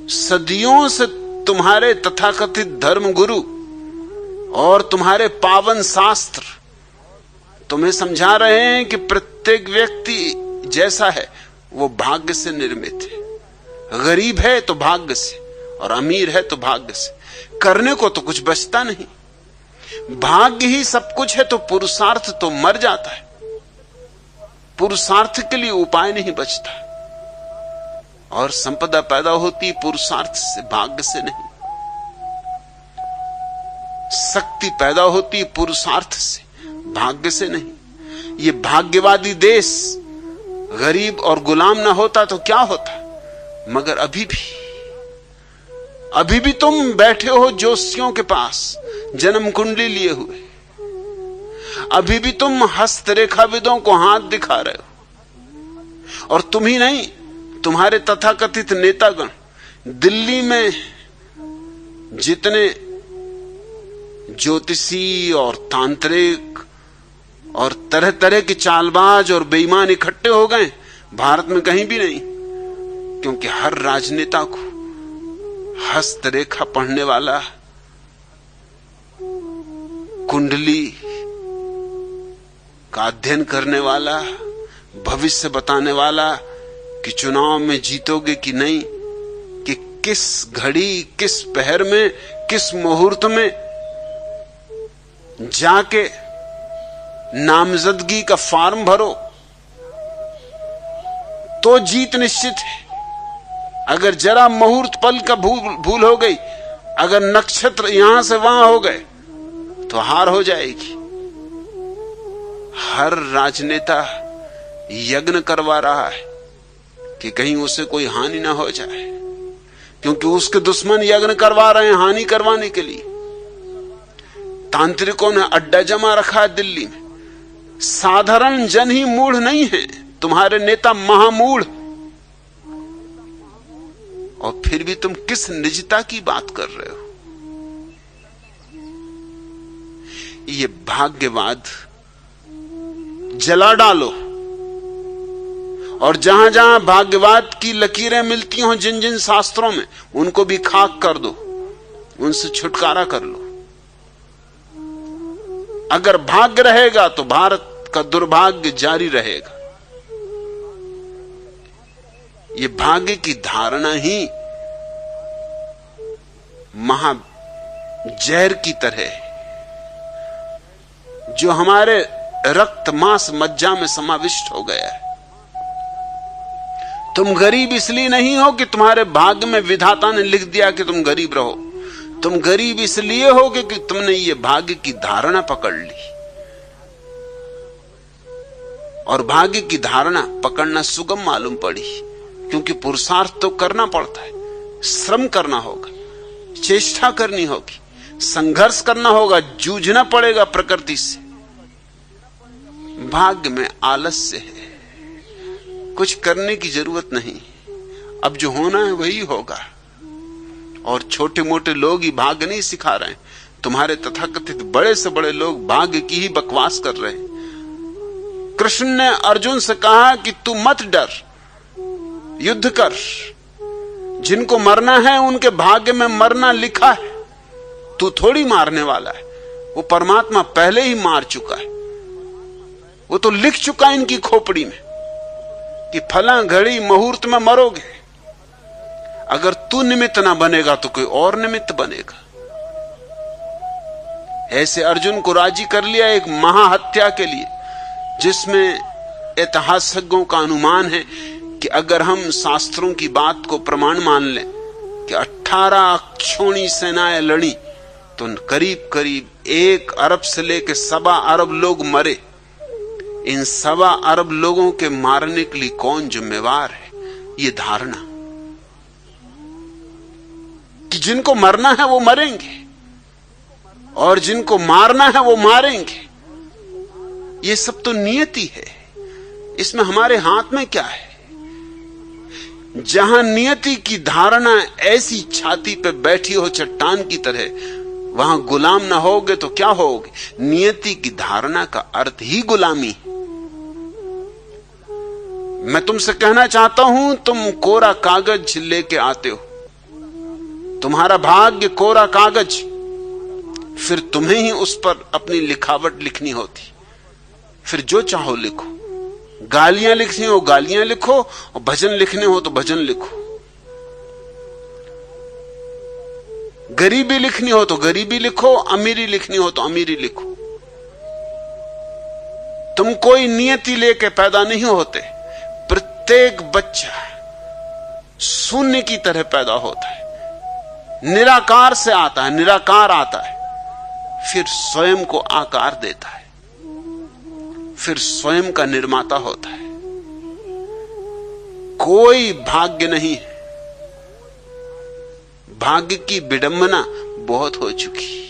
सदियों से तुम्हारे तथाकथित धर्म गुरु और तुम्हारे पावन शास्त्र तुम्हें समझा रहे हैं कि प्रत्येक व्यक्ति जैसा है वो भाग्य से निर्मित है। गरीब है तो भाग्य से, और अमीर है तो भाग्य से। करने को तो कुछ बचता नहीं। भाग्य ही सब कुछ है तो पुरुषार्थ तो मर जाता है। पुरुषार्थ के लिए उपाय नहीं बचता। और संपदा पैदा होती पुरुषार्थ से, भाग्य से नहीं। शक्ति पैदा होती पुरुषार्थ से, भाग्य से नहीं। ये भाग्यवादी देश गरीब और गुलाम ना होता तो क्या होता। मगर अभी भी तुम बैठे हो जोशियों के पास जन्म कुंडली लिए हुए। अभी भी तुम हस्तरेखाविदों को हाथ दिखा रहे हो। और तुम ही नहीं, तुम्हारे तथाकथित नेतागण दिल्ली में जितने ज्योतिषी और तांत्रिक और तरह तरह के चालबाज और बेईमान इकट्ठे हो गए, भारत में कहीं भी नहीं। क्योंकि हर राजनेता को हस्तरेखा पढ़ने वाला, कुंडली का अध्ययन करने वाला, भविष्य बताने वाला कि चुनाव में जीतोगे कि नहीं, कि किस घड़ी, किस पहर में, किस मुहूर्त में जाके नामजदगी का फॉर्म भरो तो जीत निश्चित है। अगर जरा मुहूर्त पल का भूल हो गई, अगर नक्षत्र यहां से वहां हो गए तो हार हो जाएगी। हर राजनेता यज्ञ करवा रहा है कि कहीं उसे कोई हानि ना हो जाए, क्योंकि उसके दुश्मन यज्ञ करवा रहे हैं हानि करवाने के लिए। तांत्रिकों ने अड्डा जमा रखा है दिल्ली में। साधारण जन ही मूढ़ नहीं है, तुम्हारे नेता महामूढ़। और फिर भी तुम किस निजता की बात कर रहे हो। ये भाग्यवाद जला डालो, और जहां जहां भाग्यवाद की लकीरें मिलती हों जिन जिन शास्त्रों में, उनको भी खाक कर दो, उनसे छुटकारा कर लो। अगर भाग्य रहेगा तो भारत का दुर्भाग्य जारी रहेगा। ये भाग्य की धारणा ही महाजहर की तरह है, जो हमारे रक्त मांस मज्जा में समाविष्ट हो गया है। तुम गरीब इसलिए नहीं हो कि तुम्हारे भाग्य में विधाता ने लिख दिया कि तुम गरीब रहो। तुम गरीब इसलिए हो कि तुमने ये भाग्य की धारणा पकड़ ली। और भाग्य की धारणा पकड़ना सुगम मालूम पड़ी, क्योंकि पुरुषार्थ तो करना पड़ता है, श्रम करना होगा, चेष्टा करनी होगी, संघर्ष करना होगा, जूझना पड़ेगा प्रकृति से। भाग्य में आलस्य है, कुछ करने की जरूरत नहीं। अब जो होना है वही होगा। और छोटे मोटे लोग ही भाग्य नहीं सिखा रहे हैं। तुम्हारे तथाकथित बड़े से बड़े लोग भाग्य की ही बकवास कर रहे हैं। कृष्ण ने अर्जुन से कहा कि तू मत डर, युद्ध कर। जिनको मरना है उनके भाग्य में मरना लिखा है, तू थोड़ी मारने वाला है। वो परमात्मा पहले ही मार चुका है। वो तो लिख चुका है इनकी खोपड़ी में कि फला घड़ी मुहूर्त में मरोगे। अगर तू निमित्त ना बनेगा तो कोई और निमित्त बनेगा। ऐसे अर्जुन को राजी कर लिया एक महाहत्या के लिए, जिसमें ऐतिहासिकों का अनुमान है कि अगर हम शास्त्रों की बात को प्रमाण मान लें कि 18 अक्षौणी सेनाएं लड़ी तो करीब करीब 1 अरब से लेकर 1.25 अरब लोग मरे। इन 1.25 अरब लोगों के मारने के लिए कौन जिम्मेवार है? ये धारणा कि जिनको मरना है वो मरेंगे और जिनको मारना है वो मारेंगे, ये सब तो नियति है। इसमें हमारे हाथ में क्या है? जहां नियति की धारणा ऐसी छाती पे बैठी हो चट्टान की तरह, वहां गुलाम ना होगे तो क्या होगे? नियति की धारणा का अर्थ ही गुलामी। मैं तुमसे कहना चाहता हूं, तुम कोरा कागज लेके आते हो तुम्हारा भाग्य कोरा कागज, फिर तुम्हें ही उस पर अपनी लिखावट लिखनी होती। फिर जो चाहो लिखो, गालियां लिखनी हो गालियां लिखो, और भजन लिखने हो तो भजन लिखो, गरीबी लिखनी हो तो गरीबी लिखो, अमीरी लिखनी हो तो अमीरी लिखो। तुम कोई नियति लेके पैदा नहीं होते। प्रत्येक बच्चा शून्य की तरह पैदा होता है, निराकार से आता है, निराकार आता है, फिर स्वयं को आकार देता है, फिर स्वयं का निर्माता होता है। कोई भाग्य नहीं है। भाग्य की विडंबना बहुत हो चुकी।